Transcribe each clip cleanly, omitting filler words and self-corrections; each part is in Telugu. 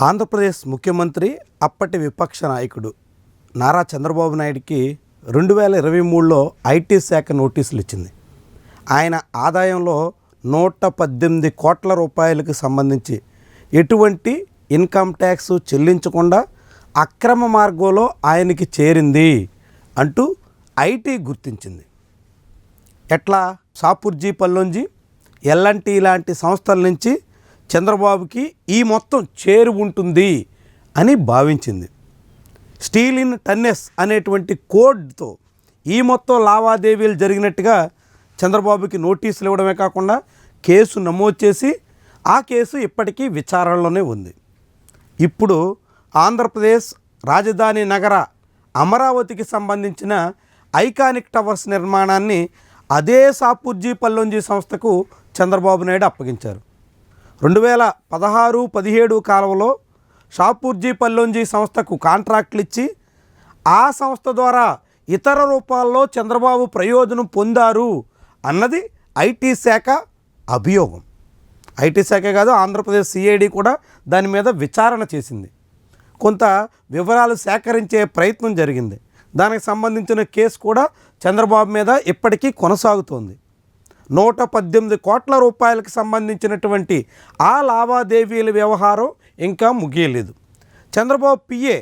ఆంధ్రప్రదేశ్ ముఖ్యమంత్రి అప్పటి విపక్ష నాయకుడు నారా చంద్రబాబు నాయుడికి 2023లో ఐటీ శాఖ నోటీసులు ఇచ్చింది. ఆయన ఆదాయంలో 118 కోట్ల రూపాయలకు సంబంధించి ఎటువంటి ఇన్కమ్ ట్యాక్స్ చెల్లించకుండా అక్రమ మార్గంలో ఆయనకి చేరింది అంటూ ఐటీ గుర్తించింది. ఎట్లా? షాపూర్జీ, పల్లోంజీ, ఎల్ఎన్టీ లాంటి సంస్థల నుంచి చంద్రబాబుకి ఈ మొత్తం చేరు ఉంటుంది అని భావించింది. స్టీల్ ఇన్ టన్నెస్ అనేటువంటి కోడ్తో ఈ మొత్తం లావాదేవీలు జరిగినట్టుగా చంద్రబాబుకి నోటీసులు ఇవ్వడమే కాకుండా కేసు నమోదు చేసి ఆ కేసు ఇప్పటికీ విచారణలోనే ఉంది. ఇప్పుడు ఆంధ్రప్రదేశ్ రాజధాని నగర అమరావతికి సంబంధించిన ఐకానిక్ టవర్స్ నిర్మాణాన్ని అదే షాపూర్జీ, పల్లోంజీ సంస్థకు చంద్రబాబు నాయుడు అప్పగించారు. 2016-17 కాలంలో షాపూర్జీ, పల్లోంజీ సంస్థకు కాంట్రాక్టులు ఇచ్చి ఆ సంస్థ ద్వారా ఇతర రూపాల్లో చంద్రబాబు ప్రయోజనం పొందారు అన్నది ఐటీ శాఖ అభియోగం. ఐటీ శాఖే కాదు, ఆంధ్రప్రదేశ్ సిఐడి కూడా దాని మీద విచారణ చేసింది. కొంత వివరాలు సేకరించే ప్రయత్నం జరిగింది. దానికి సంబంధించిన కేసు కూడా చంద్రబాబు మీద ఇప్పటికీ కొనసాగుతోంది. 118 కోట్ల రూపాయలకు సంబంధించినటువంటి ఆ లావాదేవీల వ్యవహారం ఇంకా ముగియలేదు. చంద్రబాబు పిఏ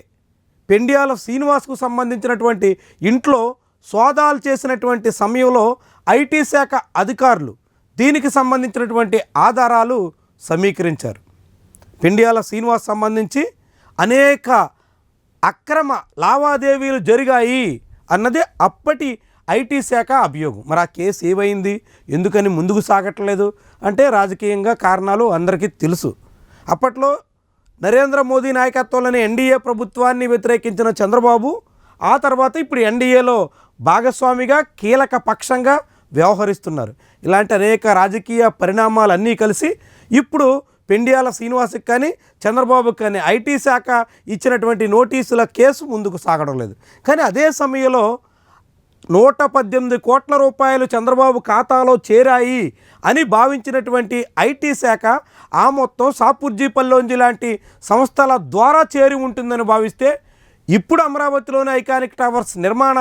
పెండియాల శ్రీనివాస్కు సంబంధించినటువంటి ఇంట్లో సోదాలు చేసినటువంటి సమయంలో ఐటీ శాఖ అధికారులు దీనికి సంబంధించినటువంటి ఆధారాలు సమీకరించారు. పెండియాల శ్రీనివాస్ సంబంధించి అనేక అక్రమ లావాదేవీలు జరిగాయి అన్నది అప్పటి ఐటీ శాఖ అభియోగం. మరి ఆ కేసు ఏమైంది, ఎందుకని ముందుకు సాగట్లేదు అంటే రాజకీయంగా కారణాలు అందరికీ తెలుసు. అప్పట్లో నరేంద్ర మోదీ నాయకత్వంలోని ఎన్డీఏ ప్రభుత్వాన్ని వ్యతిరేకించిన చంద్రబాబు ఆ తర్వాత ఇప్పుడు ఎన్డీఏలో భాగస్వామిగా కీలక పక్షంగా వ్యవహరిస్తున్నారు. ఇలాంటి అనేక రాజకీయ పరిణామాలన్నీ కలిసి ఇప్పుడు పెండియాల శ్రీనివాస్కి కానీ చంద్రబాబుకి కానీ ఐటీ శాఖ ఇచ్చినటువంటి నోటీసుల కేసు ముందుకు సాగడం లేదు. కానీ అదే సమయంలో 118 కోట్ల రూపాయలు చంద్రబాబు ఖాతాలో చేరాయి అని భావించినటువంటి ఐటీ శాఖ ఆ మొత్తం షాపూర్జీ, పల్లోంజీ లాంటి సంస్థల ద్వారా చేరి ఉంటుందని భావిస్తే ఇప్పుడు అమరావతిలోని ఐకానిక్ టవర్స్ నిర్మాణ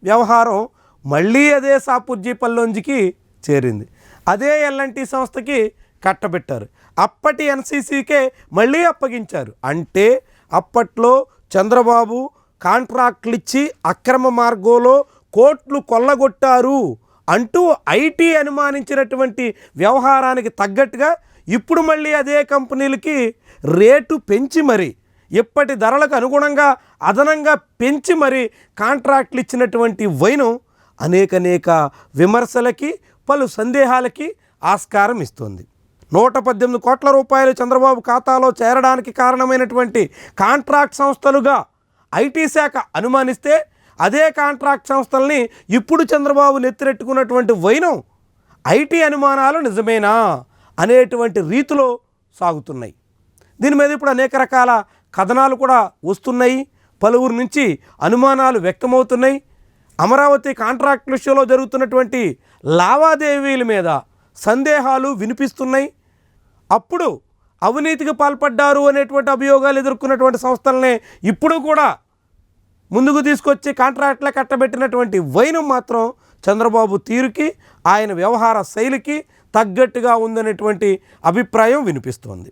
వ్యవహారం మళ్ళీ అదే షాపూర్జీ, పల్లోంజీకి చేరింది. అదే ఎల్ఎన్టీ సంస్థకి కట్టబెట్టారు. అప్పటి ఎన్సీసీకే మళ్ళీ అప్పగించారు. అంటే అప్పట్లో చంద్రబాబు కాంట్రాక్టులు ఇచ్చి అక్రమ మార్గంలో కోట్లు కొల్లగొట్టారు అంటూ ఐటీ అనుమానించినటువంటి వ్యవహారానికి తగ్గట్టుగా ఇప్పుడు మళ్ళీ అదే కంపెనీలకి రేటు పెంచి మరి ఇప్పటి ధరలకు అనుగుణంగా అదనంగా పెంచి మరి కాంట్రాక్టులు ఇచ్చినటువంటి వైనం అనేక విమర్శలకి పలు సందేహాలకి ఆస్కారం ఇస్తుంది. 118 కోట్ల రూపాయలు చంద్రబాబు ఖాతాలో చేరడానికి కారణమైనటువంటి కాంట్రాక్ట్ సంస్థలుగా ఐటీ శాఖ అనుమానిస్తే అదే కాంట్రాక్ట్ సంస్థల్ని ఇప్పుడు చంద్రబాబు నెత్తిరెట్టుకున్నటువంటి వైనం ఐటీ అనుమానాలు నిజమేనా అనేటువంటి రీతిలో సాగుతున్నాయి. దీని మీద ఇప్పుడు అనేక రకాల కథనాలు కూడా వస్తున్నాయి. పలువురు నుంచి అనుమానాలు వ్యక్తమవుతున్నాయి. అమరావతి కాంట్రాక్ట్ విషయంలో జరుగుతున్నటువంటి లావాదేవీల మీద సందేహాలు వినిపిస్తున్నాయి. అప్పుడు అవినీతికి పాల్పడ్డారు అనేటువంటి అభియోగాలు ఎదుర్కొన్నటువంటి సంస్థలనే ఇప్పుడు కూడా ముందుకు తీసుకొచ్చి కాంట్రాక్ట్లే కట్టబెట్టినటువంటి వైనం మాత్రం చంద్రబాబు తీరుకి, ఆయన వ్యవహార శైలికి తగ్గట్టుగా ఉందనేటువంటి అభిప్రాయం వినిపిస్తోంది.